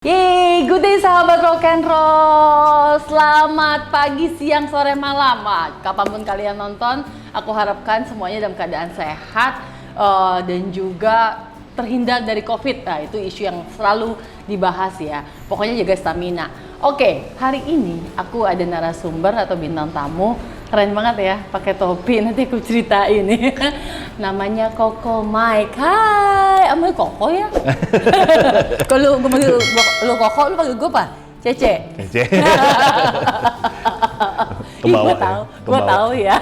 Yeay, good day sahabat rock and roll. Selamat pagi, siang, sore, malam. Kapanpun kalian nonton, aku harapkan semuanya dalam keadaan sehat dan juga terhindar dari COVID. Nah, itu isu yang selalu dibahas ya. Pokoknya jaga stamina. Oke, hari ini aku ada narasumber atau bintang tamu. Keren banget ya, pakai topi. Nanti aku ceritain nih. Namanya Koko Mike. Hai, ambil Koko ya? Kalau gue panggil lu Koko, lu panggil gue apa? Cece. Cece. Gue tahu ya.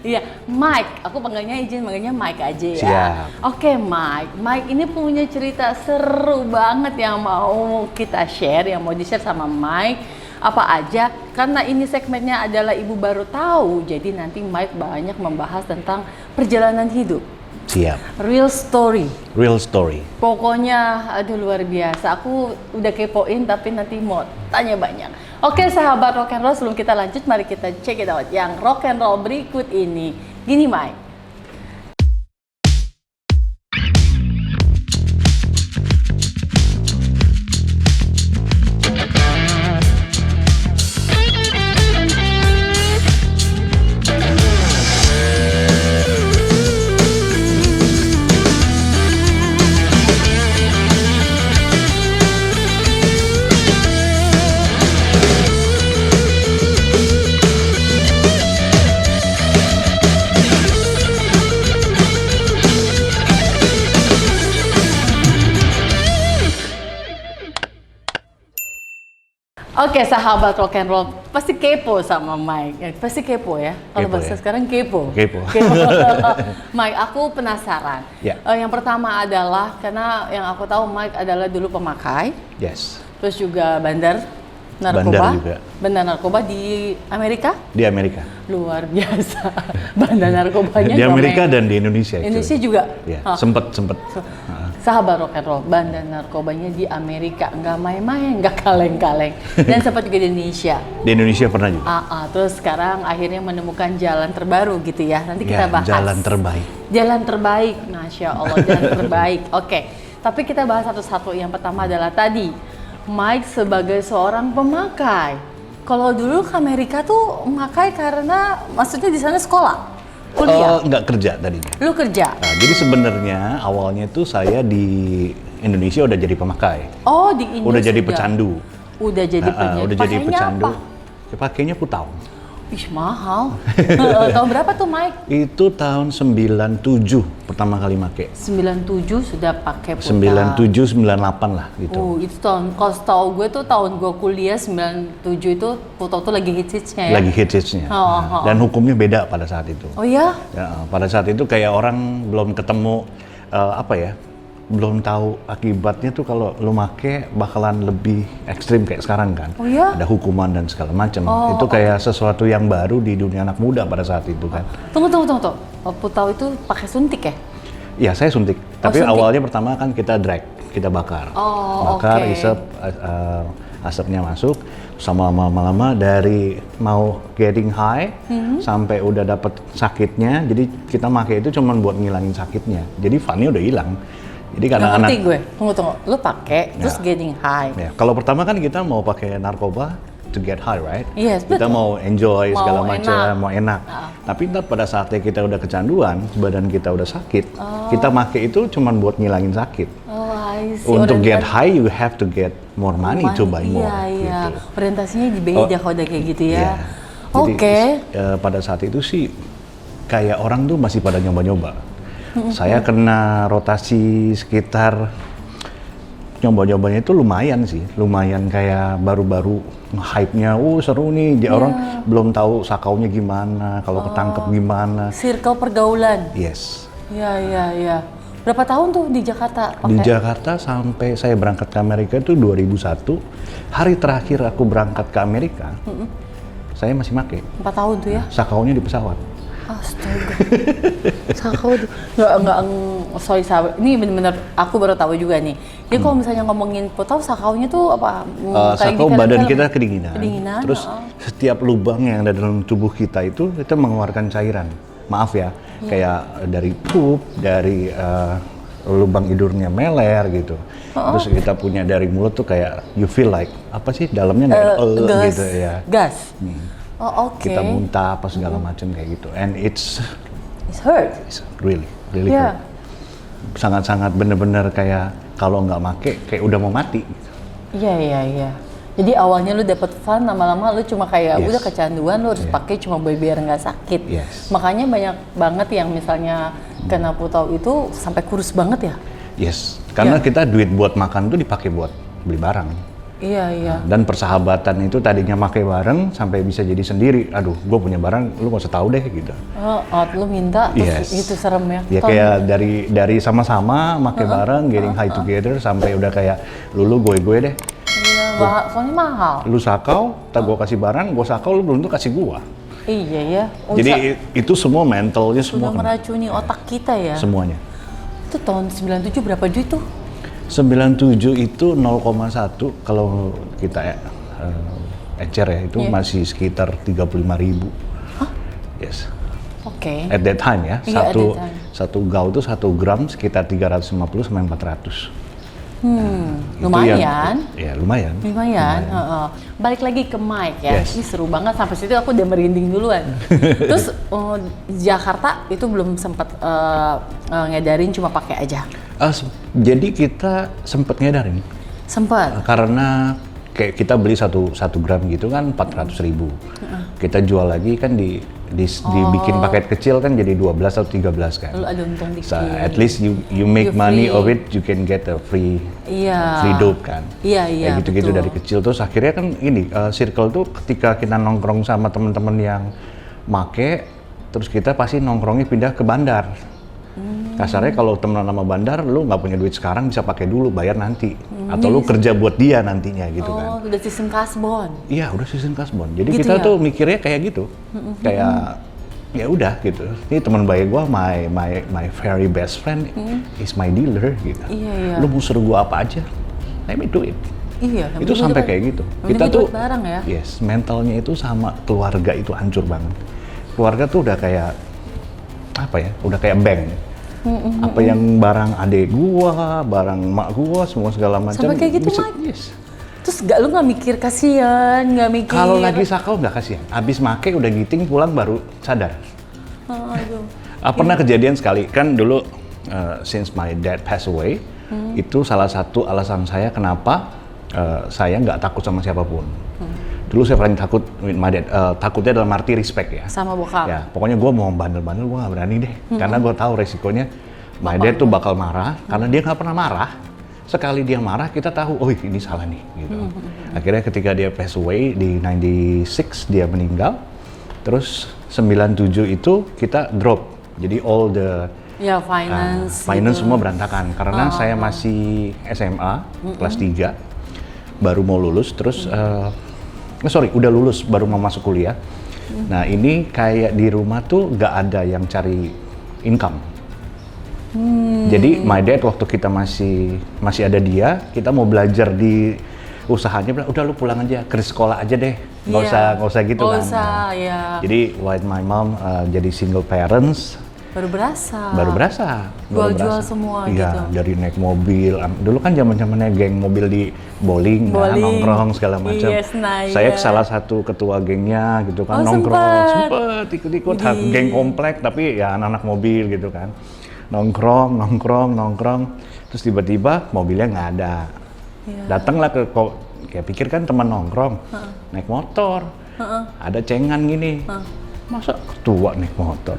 Iya, Mike. Aku manggilnya Mike aja ya. Siap. Oke, Mike. Mike ini punya cerita seru banget yang mau kita share, yang mau di-share sama Mike. Apa aja, karena ini segmennya adalah Ibu Baru Tahu, jadi nanti Mike banyak membahas tentang perjalanan hidup. Siap. Real story. Real story. Pokoknya aduh luar biasa. Aku udah kepoin tapi nanti mau tanya banyak. Oke sahabat rock and roll, sebelum kita lanjut mari kita check it out yang rock and roll berikut ini. Gini Mike. Oke, sahabat rock and roll pasti kepo sama Mike. Ya, pasti kepo ya. Kalau bahasa ya? Sekarang kepo. Kepo. Mike, aku penasaran. Ya. Yang pertama adalah karena yang aku tahu Mike adalah dulu pemakai. Yes. Terus juga bandar narkoba. Bandar juga. Bandar narkoba di Amerika? Di Amerika. Luar biasa. Bandar narkobanya di Amerika dan di Indonesia. Indonesia juga. Ya, sempet. Sahabat rock and roll, bandar narkobanya di Amerika, nggak main-main, nggak kaleng-kaleng, dan sempat juga di Indonesia. Di Indonesia pernah juga. Terus sekarang akhirnya menemukan jalan terbaru gitu ya. Nanti kita bahas. Jalan terbaik. Jalan terbaik, masya Allah, jalan terbaik. Oke, tapi kita bahas satu-satu. Yang pertama adalah tadi Mike sebagai seorang pemakai. Kalau dulu ke Amerika tuh memakai karena maksudnya di sana sekolah. Kuliah? Nggak kerja tadinya. Lu kerja? Nah, jadi sebenarnya awalnya tuh saya di Indonesia udah jadi pemakai. Oh, di Indonesia udah jadi pecandu. Udah jadi penyanyi. Udah jadi pecandu. Apa? Pakainya putau. Ih, mahal. Tahun berapa tuh, Mike? Itu tahun 97 pertama kali make. 97 sudah pakai putau. 97 98 lah gitu. Itu tahun, kalau setahu gue tuh tahun gue kuliah 97 itu putau tuh lagi hits-hitsnya ya? Lagi hits-hitsnya. Dan hukumnya beda pada saat itu. Oh ya? Pada saat itu kayak orang belum ketemu belum tahu akibatnya tuh kalau lu make bakalan lebih ekstrim kayak sekarang kan. Oh ya? Ada hukuman dan segala macam. Itu kayak sesuatu yang baru di dunia anak muda pada saat itu kan. Tunggu. Putau itu pakai suntik ya? Iya, saya suntik. Tapi suntik. awalnya pertama kan kita drag, kita bakar. Bakar, isep, asapnya masuk. Sama lama-lama dari mau getting high sampai udah dapet sakitnya. Jadi kita pakai itu cuma buat ngilangin sakitnya. Jadi funnya udah hilang. Jadi karena ngerti gue. Tunggu. Lu pakai terus getting high. Ya. Kalau pertama kan kita mau pakai narkoba to get high, right? Yes, kita betul. mau enjoy segala macam, mau enak. Ah. Tapi ntar pada saatnya kita udah kecanduan, badan kita udah sakit, kita pakai itu cuma buat ngilangin sakit. I see. Untuk get high, you have to get more money to buy more. Iya. Gitu. Orientasinya beda kalau udah kayak gitu ya. Iya. Oke. Pada saat itu sih kayak orang tuh masih pada nyoba-nyoba. Saya kena rotasi sekitar nyoba-nyobanya itu lumayan sih, lumayan kayak baru-baru hype-nya, seru nih, orang belum tahu sakaunya gimana, kalau ketangkep gimana. Circle pergaulan. Yes. Iya. Berapa tahun tuh di Jakarta pakai? Di Jakarta sampai saya berangkat ke Amerika itu 2001. Hari terakhir aku berangkat ke Amerika, saya masih pakai. 4 tahun tuh ya? Sakaunya di pesawat. Astaga. Sakau tuh. Nggak, sorry sahabat. Ini bener-bener aku baru tahu juga nih. Jadi kalau misalnya ngomongin putau, sakaunya tuh apa? Sakau badan kita kedinginan. Kedinginan. Terus setiap lubang yang ada dalam tubuh kita itu mengeluarkan cairan. Maaf ya, kayak dari pup, dari lubang hidungnya meler gitu. Terus kita punya dari mulut tuh kayak you feel like apa sih dalamnya nggak gas. gitu ya. Gas. Oh, oke. Kita muntah apa segala macam kayak gitu. And it's hurt. really Yeah. hurt. Sangat-sangat bener-bener kayak kalau nggak make kayak udah mau mati. Iya. Jadi awalnya lu dapet fun, lama-lama lu cuma kayak Yes. udah kecanduan, lu harus pakai cuma biar nggak sakit. Yes. Makanya banyak banget yang misalnya kena putau itu sampai kurus banget ya. Yes, karena kita duit buat makan tuh dipakai buat beli barang. Iya. Dan persahabatan itu tadinya pakai bareng sampai bisa jadi sendiri. Aduh, gue punya barang, lu gak usah tahu deh gitu. Lu minta, terus Yes. itu serem ya. Ya kayak dari sama-sama pakai bareng, getting high together sampai udah kayak lu gue deh. Iya, soalnya mahal. Lu sakau, tak gue kasih barang, gue sakau, lu belum tuh kasih gua. Iya ya. Jadi itu semua mentalnya sudah semua kena. meracuni otak kita ya. Semuanya. Itu tahun 97 berapa duit tuh? 97 itu 0,1 kalau kita encer ya itu masih sekitar 35.000. Hah? Yes. Oke. At that time ya, Iya, at that time. satu gau tuh 1 gram sekitar 350 sampai 400. Itu Lumayan. Ya lumayan. Heeh. Balik lagi ke Mike ya. Yes. Ini seru banget, sampai situ aku udah merinding duluan. Terus Jakarta itu belum sempat ngedarin, cuma pakai aja. Jadi kita sempet ngedarin Sempat. karena kayak kita beli satu gram gitu kan 400.000. Kita jual lagi kan dibikin paket kecil kan jadi 12 atau 13 kan. Lalu ada untung dikit. So, at least you make You money free. of it, you can get a free dope kan. Iya, Kayak gitu-gitu betul. dari kecil. Terus akhirnya kan ini circle tuh ketika kita nongkrong sama teman-teman yang make, terus kita pasti nongkrongnya pindah ke bandar. Kasarnya kalau temenan sama bandar, lu nggak punya duit sekarang bisa pakai dulu, bayar nanti. Atau lu kerja buat dia nantinya gitu kan. Udah sistem kasbon. Iya, udah season kasbon. Jadi Gitu kita ya? tuh mikirnya kayak gitu. Kayak ya udah gitu. Ini teman baik gua, my very best friend is my dealer gitu. Iya. Lu mau suruh gua apa aja, let me do it. Iya. Itu sampai kayak gitu. Kita tuh barang ya. yes, mentalnya itu sama keluarga itu hancur banget. Keluarga tuh udah kayak apa ya? Udah kayak bank. Apa yang barang adik gua, barang mak gua, semua segala macam. Sampai kayak gitu, bisa- Mike? Yes. Terus lu nggak mikir kasihan, nggak mikir. Kalau lagi sakau nggak kasihan. Abis make udah giting pulang baru sadar. Aduh. Pernah kejadian sekali kan dulu since my dad passed away itu salah satu alasan saya kenapa saya nggak takut sama siapapun. Dulu saya paling takut with my dad, takutnya dalam arti respect ya. Sama bokap. Ya pokoknya gue mau bandel-bandel gue nggak berani deh karena gue tahu resikonya my dad tuh bakal marah karena dia nggak pernah marah. Sekali dia marah kita tahu oh ini salah nih gitu. Akhirnya ketika dia pass away di 96 dia meninggal. Terus 97 itu kita drop. Jadi all the Ya finance. finance gitu. semua berantakan karena saya masih SMA kelas 3 baru mau lulus terus udah lulus baru mau masuk kuliah. Nah, ini kayak di rumah tuh nggak ada yang cari income. Jadi my dad waktu kita masih ada dia, kita mau belajar di usahanya bilang udah lu pulang aja ke sekolah aja deh. Nggak usah gitu Nggak kan. usah, ya. Jadi while my mom jadi single parents Baru berasa. Jual-jual semua iya, gitu. dari naik mobil. Dulu kan zaman-zamannya geng mobil di bowling, kan, nongkrong segala macam. Iya, Senayan. Saya salah satu ketua gengnya gitu kan, Oh, nongkrong. sempet. Sempet ikut-ikut geng komplek tapi ya anak-anak mobil gitu kan. Nongkrong. Terus tiba-tiba mobilnya nggak ada. Iya. Datanglah kayak pikir kan teman nongkrong, naik motor. Ada cengan gini. Masa ketua naik motor?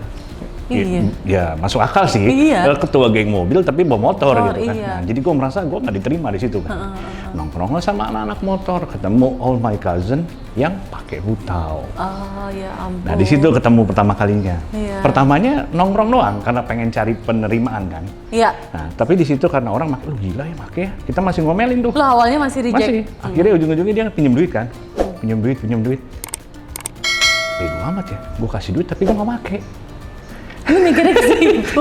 Iya. Ya masuk akal sih. Iya. Ketua geng mobil tapi bawa motor gitu kan. Iya. Nah, jadi gue merasa gue nggak diterima di situ kan. Nongkrong sama anak-anak motor, ketemu all my cousin yang pakai hutau. Oh ya ampun. Nah di situ ketemu pertama kalinya. Iya. Pertamanya nongkrong doang karena pengen cari penerimaan kan. Iya. Nah tapi di situ karena orang makin lu gila ya make ya. Kita masih ngomelin tuh. Lo awalnya masih reject. Masih. Akhirnya ujung-ujungnya dia pinjem duit kan. Pinjem duit. Bego amat ya. Gue kasih duit tapi gue nggak make. Lu mikirnya ke situ.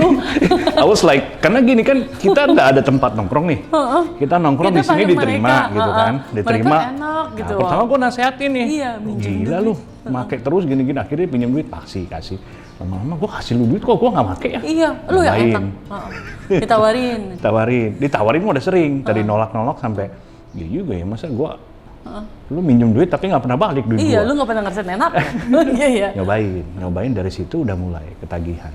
I was like, karena gini kan kita nggak ada tempat nongkrong nih. Kita nongkrong Kita di sini panggil diterima mereka, gitu kan, diterima. Mereka enak gitu. Nah, pertama gue nasehatin nih. Iya, minjem Gila lu, make terus gini-gini. Akhirnya pinjam duit kasih. Lama-lama gue kasih lu duit kok gue nggak make ya. Iya, lu yang Nyobain. enak. Ditawarin. Ditawarin mah udah sering, dari nolak-nolak sampai, iya juga ya masa gue, lu minjem duit tapi nggak pernah balik duit Iya, gue. lu nggak pernah ngerasain enak. Iya, iya. Nyobain dari situ udah mulai ketagihan.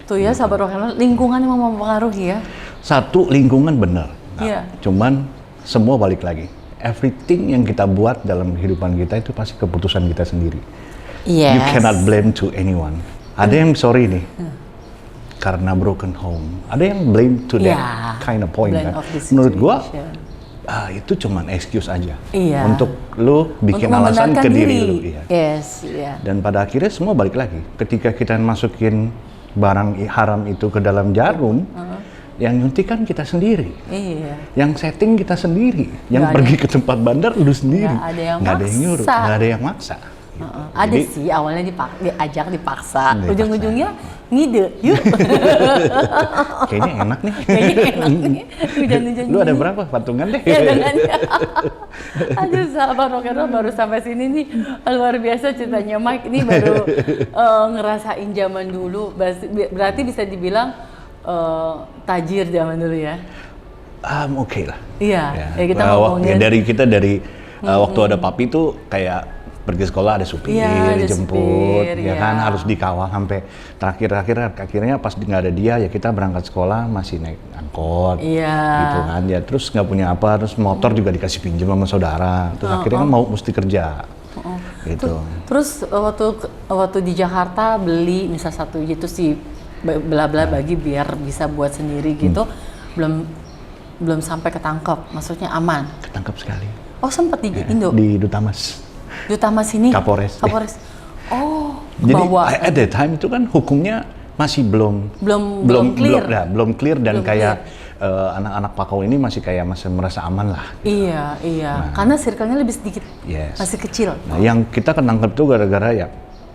Tuh ya, sahabat rock'n'roll, lingkungan emang mempengaruhi ya. Satu, lingkungan bener. Iya. Cuman semua balik lagi. Everything yang kita buat dalam kehidupan kita itu pasti keputusan kita sendiri. Yes. You cannot blame to anyone. Ada yang sorry nih, karena broken home. Ada yang blame to that kind of point blame kan. of the Menurut gua, situation. itu cuman excuse aja. Iya. Untuk lu bikin Untuk alasan membenarkan ke diri diri. lu. Iya. Yes, iya. Dan pada akhirnya semua balik lagi. Ketika kita masukin barang haram itu ke dalam jarum, yang nyuntikan kita sendiri. Iya. Yang setting kita sendiri. Yang Nggak pergi ke tempat bandar lu sendiri. Nggak ada yang Nggak ada yang maksa. nyuruh, nggak ada yang maksa. Gitu. Ada Jadi, sih, awalnya diajak dipaksa. Dipaksa. Ujung-ujungnya ngide, yuk. kayaknya enak nih. Kayaknya enak nih. Hujan-hujan Lu ada gini. berapa patungan deh? Ya dengan aduh, sahabat rock'n'roll baru sampai sini nih, luar biasa ceritanya Mike. Ini baru ngerasain zaman dulu. Berarti bisa dibilang tajir zaman dulu ya. Oke lah. Iya, ya kita Ya, ngomongin. dari waktu ada papi tuh kayak pergi sekolah ada supir, Iya, ada dijemput, supir, ya iya. kan harus dikawal sampai akhirnya pas nggak ada dia ya kita berangkat sekolah masih naik angkot, Iya. gitu kan ya terus nggak punya apa terus motor juga dikasih pinjam sama saudara terus akhirnya kan mau mesti kerja, gitu. Terus waktu di Jakarta beli misal satu gitu sih bela-bela bagi biar bisa buat sendiri gitu, belum sampai ketangkep, maksudnya aman. Ketangkep sekali. Oh sempat di Ya, Indo? di Dutamas. Dutamas sini? Kapolres. Oh, Jadi bawa. at that time itu kan hukumnya masih belum clear. belum clear dan Belum kayak anak-anak Pakau ini masih merasa aman lah. Iya. Karena circle-nya lebih sedikit, Yes. masih kecil. Nah, yang kita ketangkep tuh gara-gara ya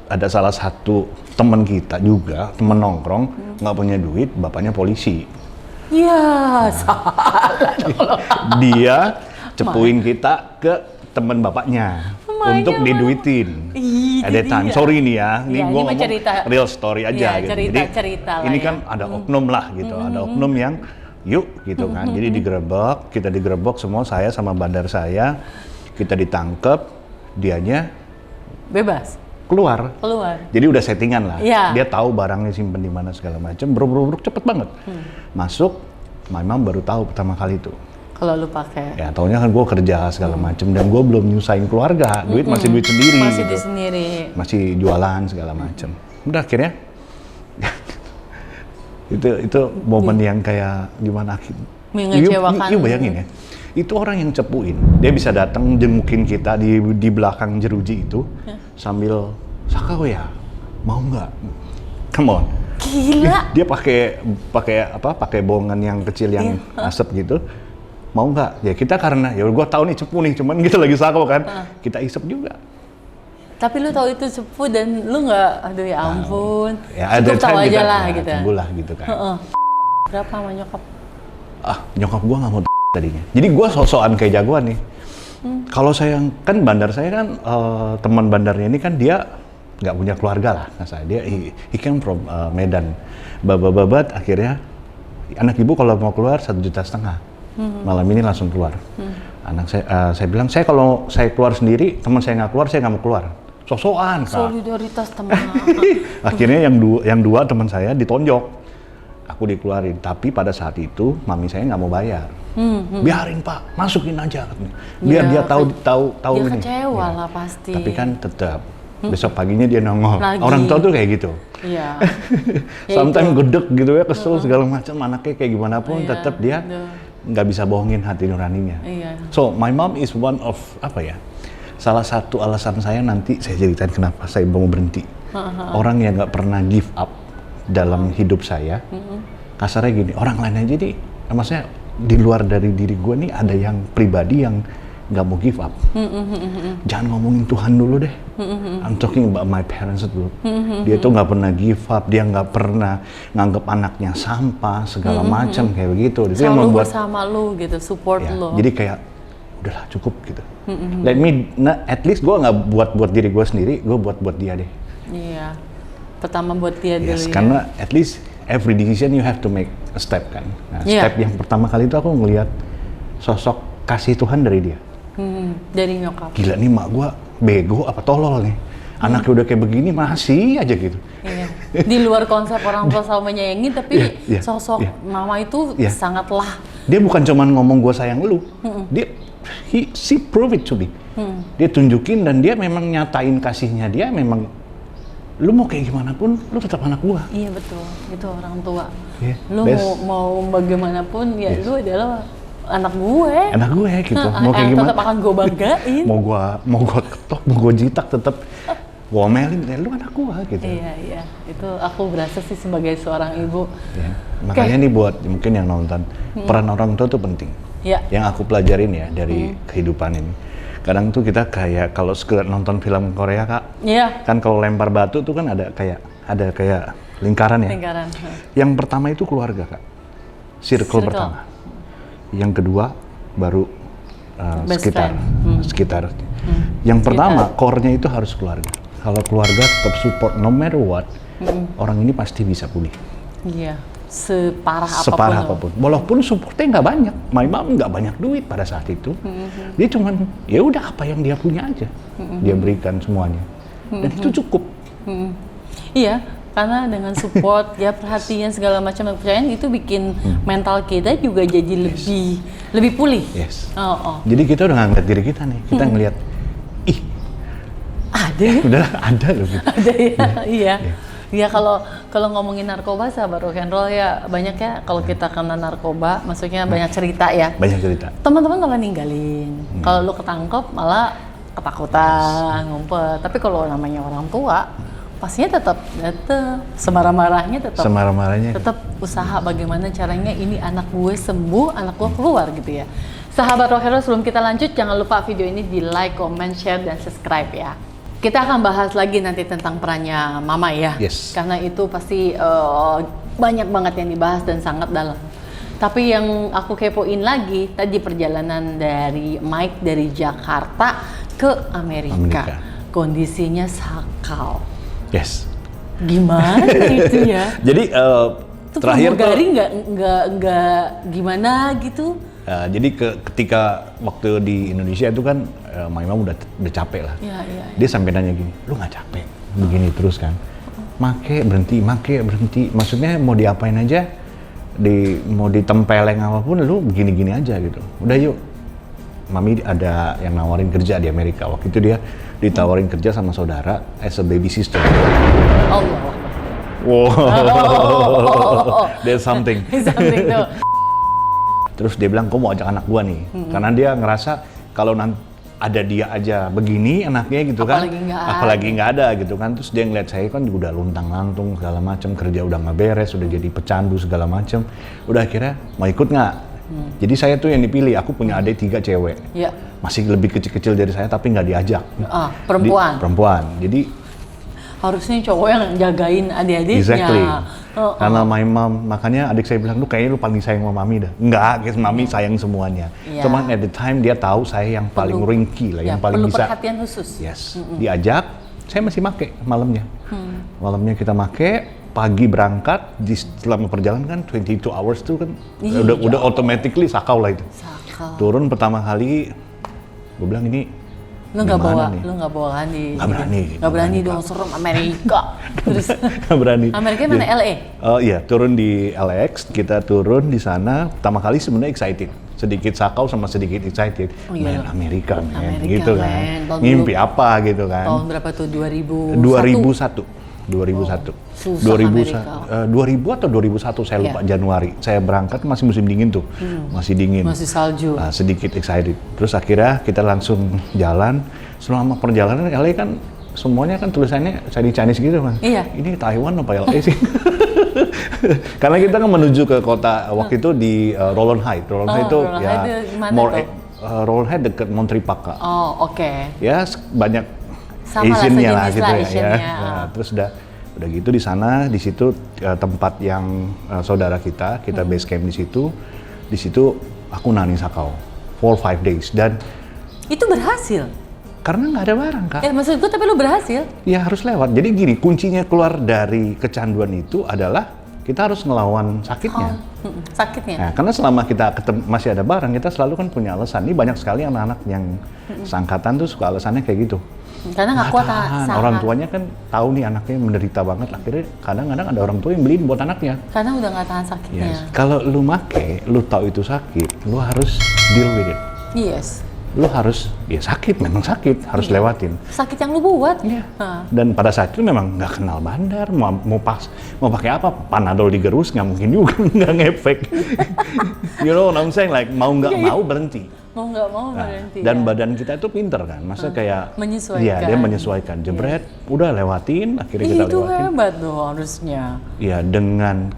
ada salah satu teman kita juga, teman nongkrong, nggak punya duit, bapaknya polisi. Iya, salah dong. Dia cepuin kita ke teman bapaknya untuk diduitin. Ih, At that time, dia. sorry nih ya, ini Iya, gue ini mah ngomong cerita. real story aja Iya, gitu. cerita lah ini ya. kan ada oknum lah gitu, ada oknum yang yuk gitu kan. Jadi kita digerebek semua, saya sama bandar saya, kita ditangkep, dianya Bebas, keluar. Jadi udah settingan lah. Iya. Dia tahu barangnya simpen di mana segala macam. Bro, cepet banget. Masuk, my mom baru tahu pertama kali itu. kalau lu pakai. Ya taunya kan gue kerja segala macem dan gue belum nyusahin keluarga, duit masih duit sendiri, Masih gitu. di sendiri. Masih jualan segala macem. Udah akhirnya itu momen yang kayak gimana Mengecewakan. You bayangin ya, itu orang yang cepuin, dia bisa datang jengukin kita di belakang jeruji itu sambil Sakau ya, mau nggak? Come on. Gila. Dia pakai bohongan yang kecil yang asap gitu. Mau nggak? Ya kita karena ya gue tahu nih cepu nih, cuman kita lagi sakau kan, kita isep juga. Tapi lu tahu itu sepuh dan lu nggak, aduh ya ampun. Ya ada Cukup tahu aja lah gitu. Tunggulah gitu kan. Berapa sama nyokap? Nyokap gue nggak mau tadinya. Jadi gue sok-sokan kayak jagoan nih. Kalau saya kan bandar saya kan teman bandarnya ini kan dia nggak punya keluarga lah. Nah saya dia he came from Medan. Babat akhirnya anak ibu kalau mau keluar 1,5 juta. Malam ini langsung keluar. Anak saya bilang kalau saya keluar sendiri, teman saya nggak keluar, saya nggak mau keluar. Sok-sokan, Kak. Solidaritas teman. Akhirnya yang dua teman saya ditonjok, aku dikeluarin. Tapi pada saat itu mami saya nggak mau bayar. Biarin Pak, masukin aja. Biar dia tahu Dia ini. kecewa Ya. lah pasti. Tapi kan tetap besok paginya dia nongol. Lagi. Orang tua tuh kayak gitu. Iya. Sometimes gedek gitu ya, kesel segala macam. Anaknya kayak gimana pun, Iya, tetap dia nggak bisa bohongin hati nuraninya. Iya. So my mom is one of salah satu alasan saya nanti saya ceritain kenapa saya mau berhenti. Orang yang nggak pernah give up dalam hidup saya. Kasarnya gini, orang lain aja jadi, maksudnya di luar dari diri gue nih ada yang pribadi yang nggak mau give up. Jangan ngomongin Tuhan dulu deh. I'm talking about my parents dulu. Dia tuh nggak pernah give up, dia nggak pernah nganggap anaknya sampah segala macam kayak begitu. Itu yang Selalu membuat bersama lu gitu, support ya, lu. jadi kayak udahlah cukup gitu. Let me, at least gue nggak buat diri gue sendiri, gue buat dia deh. Iya. pertama buat dia dulu Yes, ya. karena at least every decision you have to make a step kan. Nah, Iya. step yang pertama kali itu aku ngelihat sosok kasih Tuhan dari dia. Dari nyokap. Gila nih mak gua bego apa tolol nih. Anaknya udah kayak begini masih aja gitu. Iya. Di luar konsep orang tua selalu menyayangi, tapi Iya, sosok iya. mama itu Iya. sangatlah. Dia bukan cuman ngomong gua sayang lu. Dia she prove it to me. Dia tunjukin dan dia memang nyatain kasihnya dia memang lu mau kayak gimana pun lu tetap anak gua. Iya betul, itu orang tua. Iya, Lu best. mau bagaimanapun ya Yes. lu adalah anak gue. Anak gue gitu. Mau kayak Yang gimana? tetap akan gue banggain. mau gua ketok, mau gua jitak tetap gua omelin, lu anak gua gitu. Iya, itu aku berasa sih sebagai seorang ibu. Ya. Makanya nih buat mungkin yang nonton, peran orang tua tuh penting. Ya. Yang aku pelajarin ya dari kehidupan ini. Kadang tuh kita kayak kalau sekedar nonton film Korea Kak, Iya. kan kalau lempar batu tuh kan ada kayak lingkaran ya. Lingkaran. Yang pertama itu keluarga Kak, circle pertama. Yang kedua baru Best sekitar, friend. sekitar. Yang pertama core-nya itu harus keluarga. Kalau keluarga tetap support no matter what, orang ini pasti bisa pulih. Iya. Separah Apapun. Walaupun supportnya nggak banyak, my mom nggak banyak duit pada saat itu. Dia cuman ya udah apa yang dia punya aja, dia berikan semuanya. Dan itu cukup. Iya, karena dengan support, ya perhatian segala macam kepercayaan itu bikin mental kita juga jadi lebih pulih. Yes. Oh. Jadi kita udah nggak ngeliat diri kita nih, kita ngeliat, ih, Ada ya? udah ada loh gitu. Ada ya, iya. Ya kalau ngomongin narkoba sahabat rock and roll ya banyak ya kalau kita kena narkoba, maksudnya banyak cerita ya. Banyak cerita. Teman-teman malah ninggalin. Kalau lu ketangkep malah ketakutan, ngumpet. Tapi kalau namanya orang tua, pastinya tetap semarah-marahnya Semarah-marahnya. tetap usaha bagaimana caranya ini anak gue sembuh, anak gue keluar gitu ya. Sahabat rock and roll, sebelum kita lanjut jangan lupa video ini di like, comment, share, dan subscribe ya. Kita akan bahas lagi nanti tentang perannya mama ya. Yes. Karena itu pasti banyak banget yang dibahas dan sangat dalam. Tapi yang aku kepoin lagi tadi perjalanan dari Mike dari Jakarta ke Amerika. Kondisinya sakau. Yes. Gimana itu ya? Jadi Itu terakhir tuh, pramugari nggak gimana gitu? jadi ketika waktu di Indonesia itu kan, my mom udah capek lah. Iya. Dia sampai nanya gini, lu nggak capek begini terus kan? Make berhenti. Maksudnya mau diapain aja, mau ditempeleng apapun, lu begini-gini aja gitu. Udah yuk, mami ada yang nawarin kerja di Amerika. Waktu itu dia ditawarin kerja sama saudara as a baby sister. Allah. Wow, there's something. Something tuh. Terus dia bilang, kok mau ajak anak gua nih? Karena dia ngerasa kalau ada dia aja begini anaknya gitu kan, apalagi nggak ada gitu kan. Terus dia ngeliat saya kan udah luntang-lantung segala macam, kerja udah nggak beres, udah jadi pecandu segala macam. Udah akhirnya mau ikut nggak? Jadi saya tuh yang dipilih, aku punya adik 3 cewek, masih lebih kecil-kecil dari saya tapi nggak diajak. Perempuan. Perempuan, jadi harusnya cowok yang jagain adik-adiknya. exactly. Karena my mom, makanya adik saya bilang, lu kayaknya lu paling sayang sama mami dah. Enggak, guys, mami sayang semuanya. Cuman at the time dia tahu saya yang paling ringkih lah, yang paling perlu bisa. perhatian khusus. Yes, diajak, saya masih make malamnya. Malamnya kita make, pagi berangkat, selama perjalanan kan 22 hours tuh kan, udah automatically sakau lah itu. Sakau. Turun pertama kali, gue bilang ini, Lu nggak bawa kan di nggak berani dong, serem Amerika. Terus nggak berani. Amerika mana? LA? Oh iya, turun di LAX, kita turun di sana. Pertama kali sebenarnya excited, sedikit sakau sama sedikit excited. Men, Amerika gitu kan. Ngimpi apa gitu kan. Tahun berapa tuh? 2001. 2000 atau 2001 saya lupa, Januari. Saya berangkat masih musim dingin tuh. Masih dingin. Masih salju. Sedikit excited. Terus akhirnya kita langsung jalan. Selama perjalanan LA kan semuanya kan tulisannya Chinese gitu kan. Iya. Ini Taiwan apa LA sih? Karena kita kan menuju ke kota waktu itu di Rowland Heights. Rowland Heights itu ya Rowland Heights dekat Monterey Park. Kak. Oh, oke. Ya banyak sama Asian-nya lah gitu ya. Asian-nya. Nah, terus udah gitu di sana, di situ tempat yang saudara kita base camp di situ. Di situ aku nani sakau for 5 days dan itu berhasil. Karena nggak ada barang, Kak. Ya maksud gue, tapi lu berhasil. Ya harus lewat. Jadi gini, kuncinya keluar dari kecanduan itu adalah kita harus ngelawan sakitnya. Sakitnya. Nah, karena selama kita masih ada barang, kita selalu kan punya alasan. Ini banyak sekali anak-anak yang seangkatan tuh suka alasannya kayak gitu. Karena nggak kuat tahan. Orang tuanya kan tahu nih anaknya menderita banget. Akhirnya kadang-kadang ada orang tua yang beliin buat anaknya. Karena udah nggak tahan sakitnya. Yes. Kalau lu make, lu tahu itu sakit, lu harus deal with it. Yes. Lu harus, ya sakit, memang sakit, harus lewatin. Sakit yang lu buat. Iya. Dan pada saat itu memang nggak kenal bandar, mau pakai apa? Panadol digerus nggak mungkin juga, nggak ngefek. You know what I'm saying? Like mau nggak mau berhenti. Mau nggak mau berhenti. Dan badan kita itu pinter kan, masa kayak menyesuaikan. Iya, dia menyesuaikan. Jebret, udah lewatin, akhirnya kita itu lewatin. Itu hebat dong harusnya. Iya, dengan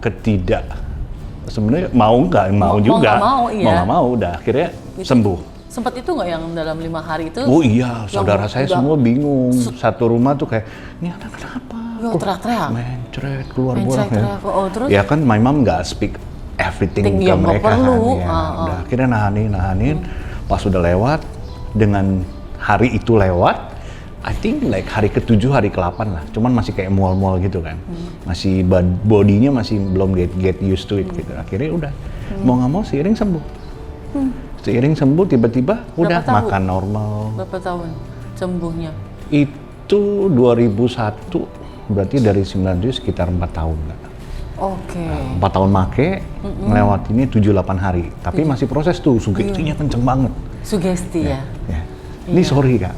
sebenarnya mau nggak mau juga. Mau nggak mau, udah akhirnya sembuh. Sempat itu nggak yang dalam 5 hari itu? Oh iya, saudara saya semua bingung. Satu rumah tuh kayak, ini anak kenapa? Ya, teriak-teriak. Mencret, keluar bolak ya. Oh, terus? Ya kan, my mom nggak speak everything ke mereka kan. Ya, udah akhirnya nahanin. Pas sudah lewat, dengan hari itu lewat, I think like hari ke-7, hari ke-8 lah. Cuman masih kayak mual-mual gitu kan. Masih bodinya masih belum get used to it gitu. Akhirnya udah, mau nggak mau seiring sembuh. Seiring sembuh tiba-tiba udah makan normal. Berapa tahun sembuhnya? Itu 2001, berarti dari 97 sekitar 4 tahun lah. Oke. 4 tahun make, melewatinya 7-8 hari. Tapi masih proses tuh, sugestinya kenceng banget. Sugesti ya? Ini sorry Kak,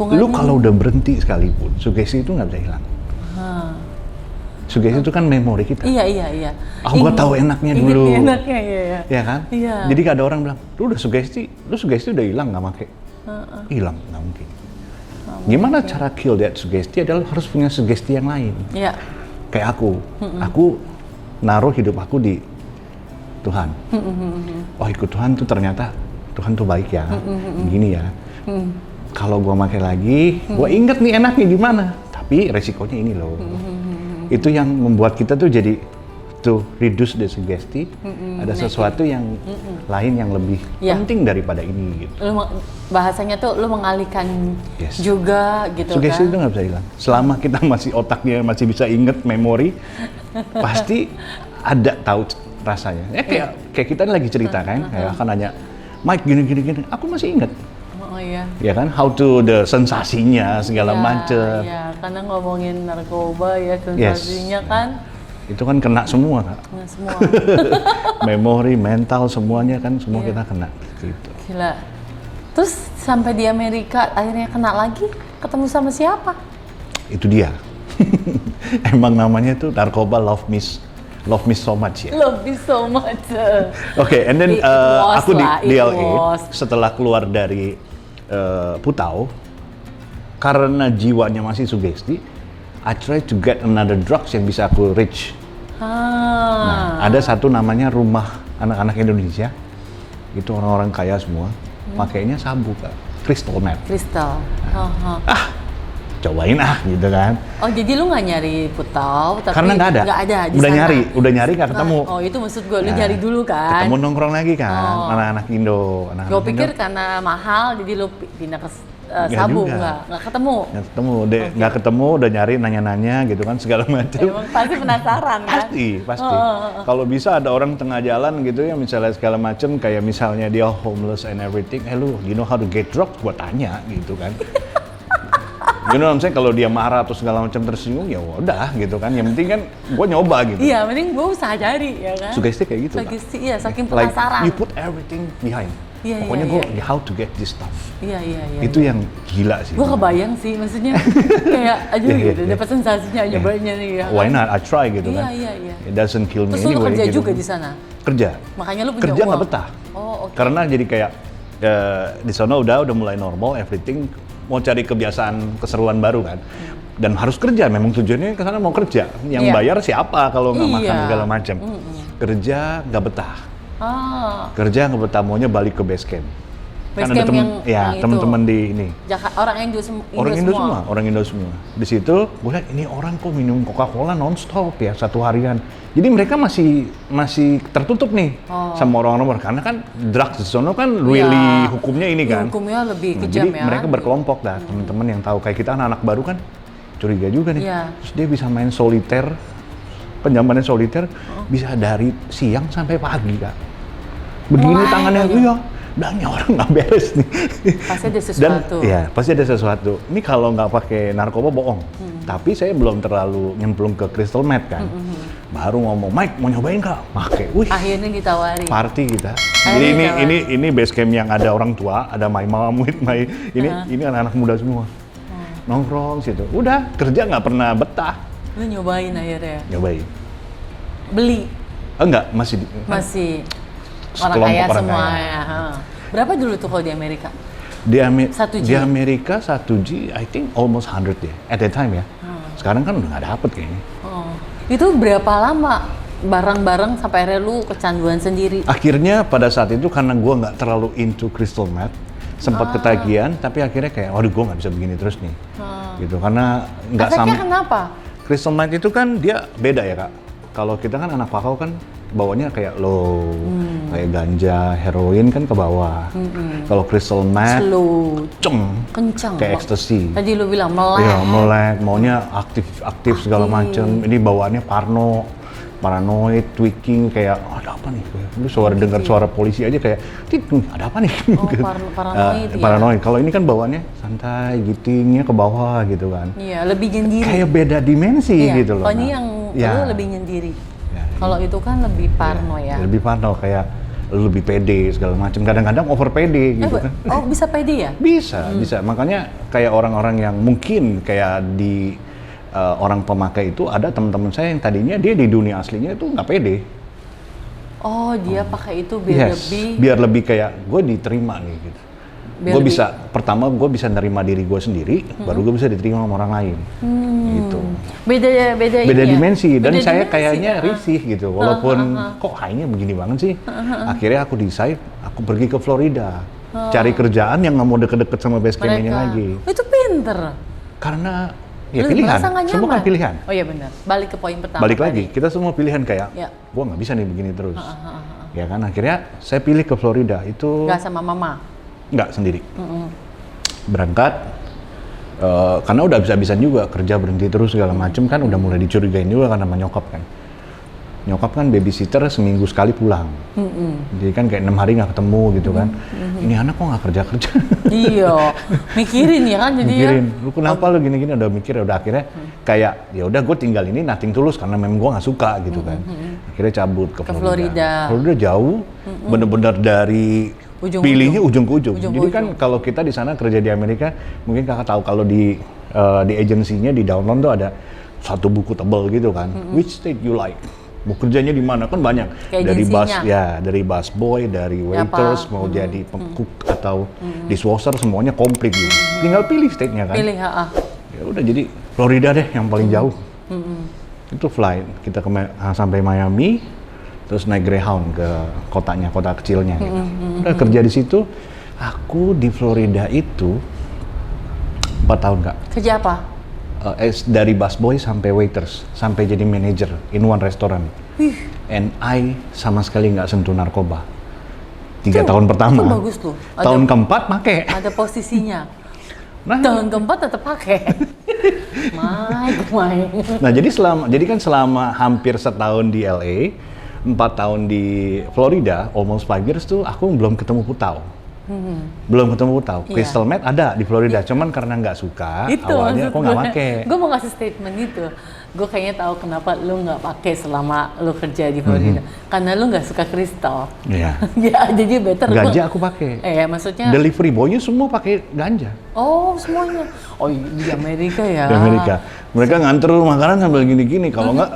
lu kalau udah berhenti sekalipun, sugesti itu nggak bisa hilang. Sugesti itu kan memori kita. Iya. Gua tahu enaknya dulu. Enaknya, iya. Ya kan? Iya. Jadi ada orang bilang, lu sugesti udah hilang nggak make? Hilang, nggak mungkin. Gimana cara kill that sugesti adalah harus punya sugesti yang lain. Iya. Kayak aku naruh hidup aku di Tuhan. Oh ikut Tuhan tuh ternyata Tuhan tuh baik ya, gini ya. Kalau gua pakai lagi, gua inget nih enaknya gimana. Tapi resikonya ini loh. Itu yang membuat kita tuh jadi to reduce the suggestion. Ada sesuatu yang lain yang lebih penting daripada ini gitu. Bahasanya tuh lu mengalihkan juga gitu. Sugesti itu nggak bisa hilang. Selama kita masih otaknya masih bisa inget memori, pasti ada tahu rasanya. Kayak kita lagi cerita kan, kayak akan nanya, Mike gini, aku masih inget. Oh iya. Ya kan, how to the sensasinya segala macem. Iya, karena ngomongin narkoba ya sensasinya kan. Itu kan kena semua Kak. Kena semua. Memori, mental, semuanya kan semua kita kena gitu. Gila. Terus sampai di Amerika akhirnya kena lagi, ketemu sama siapa? Itu dia. Emang namanya tuh narkoba love me so much ya. Love me so much. Oke, and then aku di LA was. Setelah keluar dari Putau, karena jiwanya masih sugesti, I try to get another drugs yang bisa aku reach. Nah, ada satu namanya Rumah Anak-anak Indonesia. Itu orang-orang kaya semua. Pakainya sabu Kak, crystal meth. Crystal. Cobain gitu kan. Oh jadi lu nggak nyari Putau, tapi karena nggak ada di sana. udah nyari nggak ketemu. Oh itu maksud gue, lu nyari dulu kan. Ketemu nongkrong lagi kan, anak-anak Indo. Gue pikir karena mahal jadi lu pindah ke sabu, nggak ketemu. Nggak ketemu, udah nyari nanya-nanya gitu kan segala macam. Pasti penasaran kan? Pasti. Kalau bisa ada orang tengah jalan gitu ya misalnya segala macam, kayak misalnya dia homeless and everything, lu you know how to get drugs, gua tanya gitu kan. You know what I'm saying? Kalau dia marah atau segala macam tersinggung ya udah gitu kan. Yang penting kan gue nyoba gitu. Iya, mending gue usaha cari ya kan. Sugesti kayak gitu. Sugesti iya, saking penasaran. Like, you put everything behind. Pokoknya gue how to get this stuff. Iya. Itu yang gila sih. Gue kebayang sih, maksudnya kayak aja gitu, dapat sensasinya nyobainnya nih ya. Why not? I try gitu kan. Iya. It doesn't kill me anyway. Terus lu kerja gitu. juga di sana? Kerja. Makanya lu punya kerja uang? Nggak betah. Oh, oke. Karena jadi kayak di sana udah mulai normal, everything. Mau cari kebiasaan keseruan baru kan, dan harus kerja. Memang tujuannya ke sana mau kerja. Yang bayar siapa kalau nggak makan segala macam. Kerja nggak betah. Kerja nggak betah, maunya balik ke base camp. Base Kan ada camp temen, yang itu. teman-teman di ini. Orang Indo, semua. Orang Indo semua. Di situ gue lihat ini orang kok minum Coca-Cola non-stop ya satu harian. Jadi mereka masih tertutup nih sama orang-orang karena kan drugs di sono kan really hukumnya ini kan. Hukumnya lebih kejam jadi ya. mereka berkelompok dah, teman-teman yang tahu kayak kita anak-anak baru kan curiga juga nih. Terus dia bisa main soliter, penjamannya soliter bisa dari siang sampai pagi Kak. Begini tangannya bilangnya orang nggak beres nih. Pasti ada sesuatu. Dan pasti ada sesuatu. Ini kalau nggak pakai narkoba bohong. Tapi saya belum terlalu nyemplung ke crystal meth kan. Baru ngomong, Mike mau nyobain nggak? Pakai. Wih. Akhirnya ditawari. Party kita. Jadi ini base camp yang ada orang tua, ada my mom with my ini anak-anak muda semua. Nongkrong situ. Udah kerja nggak pernah betah. Lu nyobain akhirnya? Nyobain. Beli? Enggak, masih. Orang kaya semua ya. Berapa dulu tuh kalau di Amerika? Di Di Amerika 1G, I think almost 100 ya, at that time ya. Sekarang kan udah nggak dapet kayaknya. Itu berapa lama bareng-bareng sampai akhirnya lu kecanduan sendiri? Akhirnya pada saat itu karena gue nggak terlalu into crystal meth, sempat ketagihan, tapi akhirnya kayak, waduh gue nggak bisa begini terus nih. Gitu, karena nggak sama. Efeknya kenapa? Crystal meth itu kan dia beda ya Kak. Kalau kita kan anak pakau kan bawanya kayak low, kayak ganja, heroin kan ke bawah. Kalau crystal meth, slow, kencang, kayak ecstasy. Tadi lu bilang melek. Iya, melek, maunya aktif segala macam. Ini bawaannya paranoid, tweaking, kayak ada apa nih? Lu dengar suara polisi aja kayak, ada apa nih? Paranoid. Paranoid. Kalau ini kan bawaannya santai, gitingnya ke bawah gitu kan. Iya, lebih nyendiri. Kayak beda dimensi gitu loh. Kalau ini yang lu lebih nyendiri. Kalau itu kan lebih parno ya. Lebih parno, kayak lu lebih pede segala macam. Kadang-kadang over pede gitu kan. Oh, bisa pede ya? Bisa. Makanya kayak orang-orang yang mungkin kayak di orang pemakai itu ada teman-teman saya yang tadinya dia di dunia aslinya itu nggak pede. Oh, dia pakai itu biar lebih kayak gue diterima nih gitu. Pertama gue bisa nerima diri gue sendiri, baru gue bisa diterima sama orang lain. Gitu. Beda dimensi dan saya kayaknya risih gitu. Walaupun kok kayaknya begini banget sih. Akhirnya aku decide aku pergi ke Florida. Cari kerjaan yang nggak mau deket-deket sama base camp ini lagi. Itu pinter. Karena pilihan, semua kan pilihan. Oh iya benar. Balik ke poin pertama. Balik lagi, kita semua pilihan kayak, gue nggak bisa nih begini terus. Ya kan, akhirnya saya pilih ke Florida itu. Nggak sama mama? Nggak, sendiri. Berangkat, karena udah bisa-bisan juga kerja berhenti terus segala macem kan, udah mulai dicurigain juga karena sama nyokap kan. Nyokap kan babysitter seminggu sekali pulang. Jadi kan kayak 6 hari nggak ketemu gitu kan. Ini anak kok nggak kerja-kerja? Iya, mikirin ya kan jadi mikirin. Lu kenapa lu gini-gini udah mikir, udah akhirnya kayak ya udah gue tinggal ini nothing tulus karena memang gue nggak suka gitu kan. Akhirnya cabut ke Florida. Florida jauh, bener-bener dari pilihnya ujung ke ujung. Jadi kan kalau kita di sana kerja di Amerika, mungkin kakak tahu kalau di agensinya di downtown tuh ada satu buku tebal gitu kan. Which state you like? Mau kerjanya di mana kan banyak. Kayak dari busboy, dari waiters, mau jadi cook atau dishwasher semuanya komplit gitu. Tinggal pilih state-nya kan. Ya udah jadi Florida deh yang paling jauh. Itu flight kita sampai Miami, terus naik Greyhound ke kota kecilnya gitu. Udah kerja di situ. Aku di Florida itu 4 tahun Kak. Kerja apa? Dari busboy sampai waiters, sampai jadi manager in one restaurant. And I sama sekali nggak sentuh narkoba. 3 tahun pertama. Itu bagus tuh. Tahun keempat make. Ada posisinya. Tahun keempat tetap pakai. Main. Nah jadi kan selama hampir setahun di LA, 4 tahun di Florida, almost 5 years tuh aku belum ketemu putau. Belum ketemu putau. Crystal meth ada di Florida, cuman karena nggak suka, awalnya aku nggak pakai. Gue mau ngasih statement itu. Gue kayaknya tahu kenapa lu nggak pakai selama lu kerja di Florida. Karena lu nggak suka kristal. Iya. Ya, jadi better. Ganja aku pakai. Maksudnya. Delivery boy-nya semua pakai ganja. Oh, semuanya. Oh, di Amerika ya. Di Amerika. Mereka nganter makanan sambil gini-gini. Kalau nggak,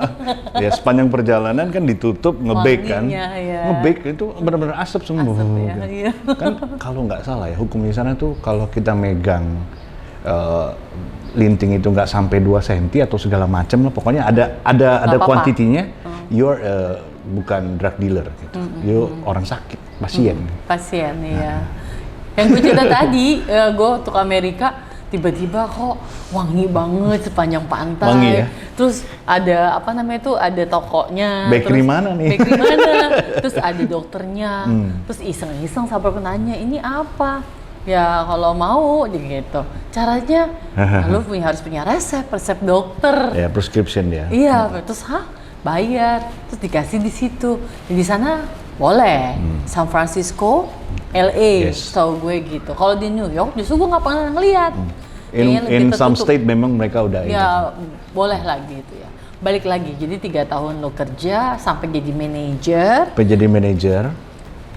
ya sepanjang perjalanan kan ditutup, nge-bake kan. Nge-bake itu benar-benar asap semua. Asap ya, iya. Kan kalau nggak salah ya, hukum di sana tuh kalau kita megang linting itu nggak sampai 2 cm atau segala macam lah, pokoknya ada kuantitinya, you're bukan drug dealer gitu, you orang sakit, pasien. Pasien, iya. Yang gue cerita tadi, gue untuk Amerika tiba-tiba kok wangi banget sepanjang pantai. Wangi ya? Terus ada apa namanya itu, ada tokonya. Bakery terus, mana nih? Bakery mana? Terus ada dokternya. Terus iseng-iseng sampai penanya, ini apa? Ya kalau mau gitu. Caranya lu harus punya resep dokter. Ya, prescription ya. Iya, terus bayar, terus dikasih di situ. Di sana boleh. San Francisco, LA, Yes. tau gue gitu. Kalau di New York justru gue nggak pernah ngeliat. Kayaknya lebih In some tertutup. state memang mereka udah ini. Ya boleh lagi gitu ya. Balik lagi, jadi 3 tahun lo kerja sampai jadi manajer, Jadi manajer,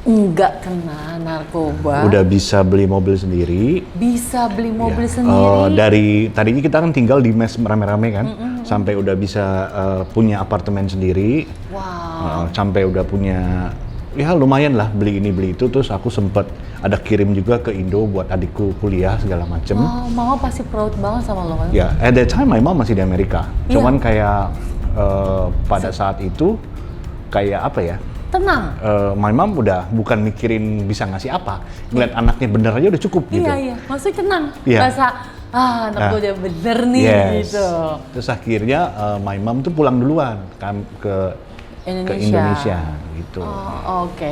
nggak kena narkoba, udah bisa beli mobil sendiri. bisa beli mobil Ya. sendiri. Dari tadinya kita kan tinggal di mes rame-rame kan, sampai udah bisa punya apartemen sendiri, Wow. sampai udah punya, ya lumayan lah beli ini beli itu. Terus aku sempet ada kirim juga ke Indo buat adikku kuliah segala macem. Oh, mama pasti proud banget sama lo kan? Ya, at that time my mom masih di Amerika. Iya. Cuman kayak pada saat itu kayak apa ya? Tenang. My mom udah bukan mikirin bisa ngasih apa, ngeliat anaknya bener aja udah cukup gitu. Iya, iya. Maksudnya tenang. Iya. Rasa, anak gue udah bener nih Yes. gitu. Terus akhirnya my mom tuh pulang duluan kan ke Indonesia. Indonesia gitu. Oh, oke.